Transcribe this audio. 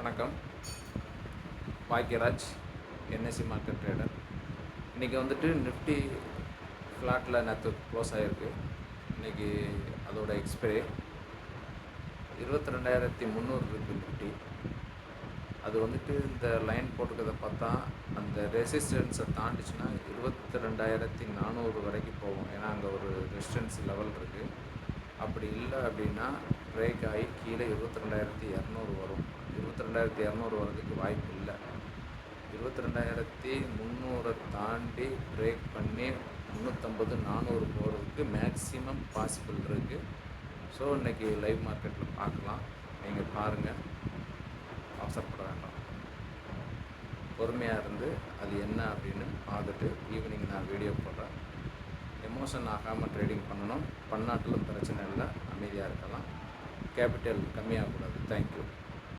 வணக்கம். Bhagyaraj, NSC market trader. இன்றைக்கி வந்துட்டு நிஃப்டி ஃப்ளாட்டில் நேற்று க்ளோஸ் ஆகிருக்கு. இன்றைக்கி அதோட எக்ஸ்பைரி 22,300 இருக்குது நிஃப்டி. அது வந்துட்டு இந்த லைன் போட்டுக்கிறத பார்த்தா அந்த ரெசிஸ்டன்ஸை தாண்டிச்சுன்னா 22,400 வரைக்கும் போகும். ஏன்னா அங்கே ஒரு ரெசிஸ்டன்ஸ் லெவல் இருக்குது. அப்படி இல்லை அப்படின்னா பிரேக் ஆகி கீழே 22,200 வரும். 22,200 வரதுக்கு வாய்ப்பு இல்லை. 22,300 தாண்டி பிரேக் பண்ணி 350-400 போகிறதுக்கு மேக்ஸிமம் பாசிபிள் இருக்குது. ஸோ இன்றைக்கி லைவ் மார்க்கெட்டில் பார்க்கலாம். நீங்கள் பாருங்கள், அவசரப்பட வேண்டாம். பொறுமையாக இருந்து அது என்ன அப்படின்னு பார்த்துட்டு ஈவினிங் நான் வீடியோ போடுறேன். எமோஷன் ஆகாமல் ட்ரேடிங் பண்ணணும். பண்ணாட்டிலும் பிரச்சனை இல்லை, அமைதியாக இருக்கலாம். கேபிட்டல் கம்மியாகக்கூடாது. தேங்க்யூ.